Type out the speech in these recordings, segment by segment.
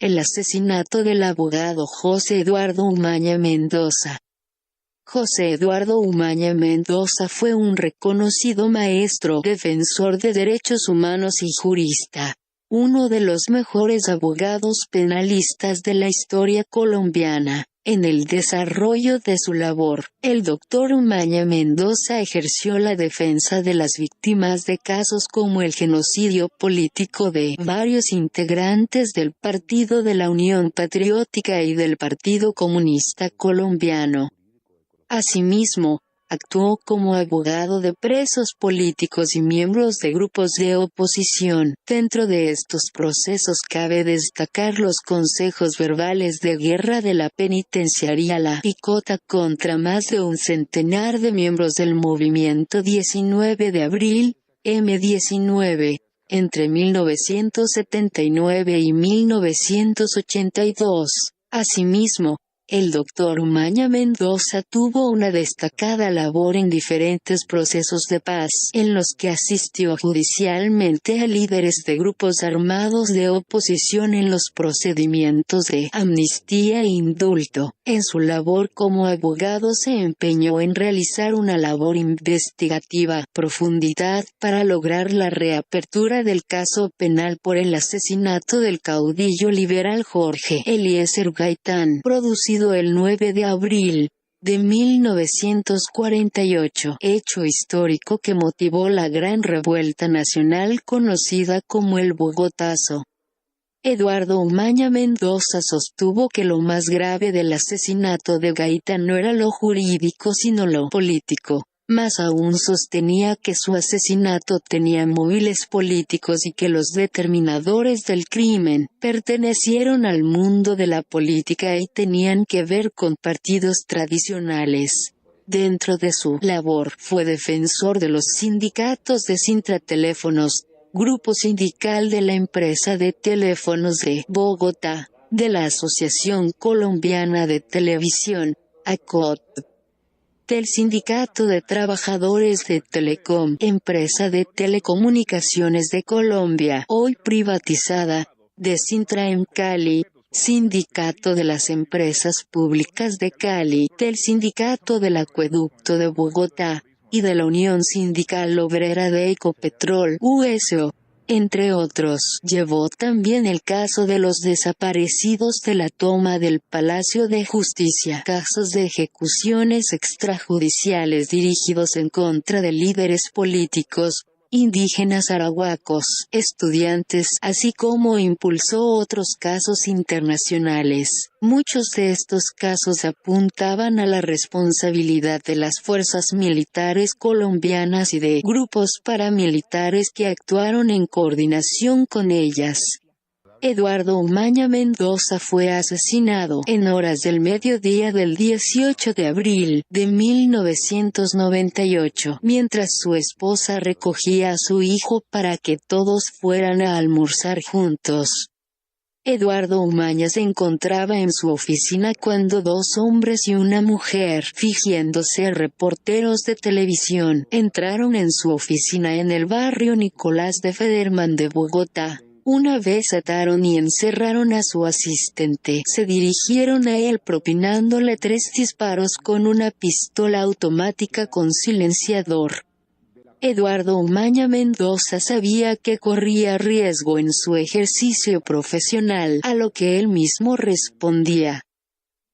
el asesinato del abogado José Eduardo Umaña Mendoza. José Eduardo Umaña Mendoza fue un reconocido maestro, defensor de derechos humanos y jurista, uno de los mejores abogados penalistas de la historia colombiana. En el desarrollo de su labor, el doctor Umaña Mendoza ejerció la defensa de las víctimas de casos como el genocidio político de varios integrantes del Partido de la Unión Patriótica y del Partido Comunista Colombiano. Asimismo, actuó como abogado de presos políticos y miembros de grupos de oposición. Dentro de estos procesos cabe destacar los consejos verbales de guerra de la penitenciaría La Picota contra más de un centenar de miembros del movimiento 19 de abril, M19, entre 1979 y 1982. Asimismo, el doctor Umaña Mendoza tuvo una destacada labor en diferentes procesos de paz, en los que asistió judicialmente a líderes de grupos armados de oposición en los procedimientos de amnistía e indulto. En su labor como abogado se empeñó en realizar una labor investigativa a profundidad para lograr la reapertura del caso penal por el asesinato del caudillo liberal Jorge Eliezer Gaitán, producido el 9 de abril de 1948, hecho histórico que motivó la gran revuelta nacional conocida como el Bogotazo. Eduardo Umaña Mendoza sostuvo que lo más grave del asesinato de Gaitán no era lo jurídico sino lo político. Más aún sostenía que su asesinato tenía móviles políticos y que los determinadores del crimen pertenecieron al mundo de la política y tenían que ver con partidos tradicionales. Dentro de su labor fue defensor de los sindicatos de Sintrateléfonos, grupo sindical de la empresa de teléfonos de Bogotá, de la Asociación Colombiana de Televisión, ACOT, del Sindicato de Trabajadores de Telecom, empresa de telecomunicaciones de Colombia, hoy privatizada, de Sintraem Cali, Sindicato de las Empresas Públicas de Cali, del Sindicato del Acueducto de Bogotá, y de la Unión Sindical Obrera de Ecopetrol, USO, entre otros. Llevó también el caso de los desaparecidos de la toma del Palacio de Justicia, casos de ejecuciones extrajudiciales dirigidos en contra de líderes políticos, indígenas arahuacos, estudiantes, así como impulsó otros casos internacionales. Muchos de estos casos apuntaban a la responsabilidad de las fuerzas militares colombianas y de grupos paramilitares que actuaron en coordinación con ellas. Eduardo Umaña Mendoza fue asesinado en horas del mediodía del 18 de abril de 1998, mientras su esposa recogía a su hijo para que todos fueran a almorzar juntos. Eduardo Umaña se encontraba en su oficina cuando dos hombres y una mujer, fingiéndose reporteros de televisión, entraron en su oficina en el barrio Nicolás de Federman de Bogotá. Una vez ataron y encerraron a su asistente, se dirigieron a él propinándole 3 disparos con una pistola automática con silenciador. Eduardo Umaña Mendoza sabía que corría riesgo en su ejercicio profesional, a lo que él mismo respondía: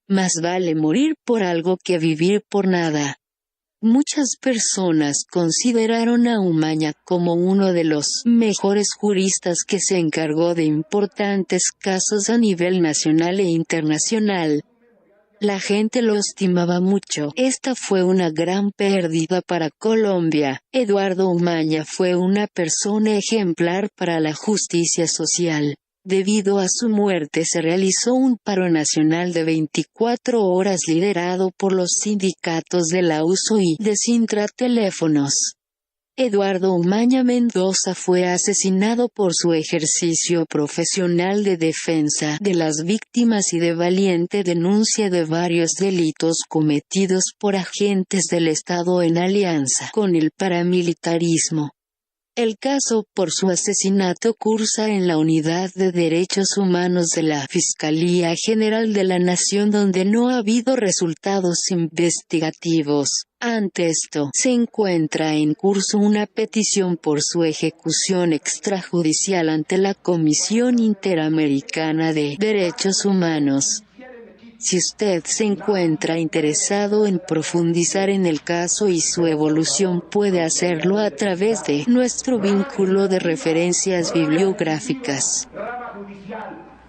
más vale morir por algo que vivir por nada. Muchas personas consideraron a Umaña como uno de los mejores juristas que se encargó de importantes casos a nivel nacional e internacional. La gente lo estimaba mucho. Esta fue una gran pérdida para Colombia. Eduardo Umaña fue una persona ejemplar para la justicia social. Debido a su muerte se realizó un paro nacional de 24 horas liderado por los sindicatos de la USO y de Sintrateléfonos. Eduardo Umaña Mendoza fue asesinado por su ejercicio profesional de defensa de las víctimas y de valiente denuncia de varios delitos cometidos por agentes del Estado en alianza con el paramilitarismo. El caso por su asesinato cursa en la Unidad de Derechos Humanos de la Fiscalía General de la Nación, donde no ha habido resultados investigativos. Ante esto, se encuentra en curso una petición por su ejecución extrajudicial ante la Comisión Interamericana de Derechos Humanos. Si usted se encuentra interesado en profundizar en el caso y su evolución, puede hacerlo a través de nuestro vínculo de referencias bibliográficas.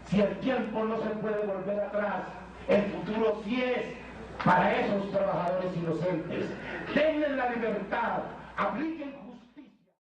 Si el tiempo no se puede volver atrás, el futuro sí es para esos trabajadores inocentes. Denle la libertad, apliquen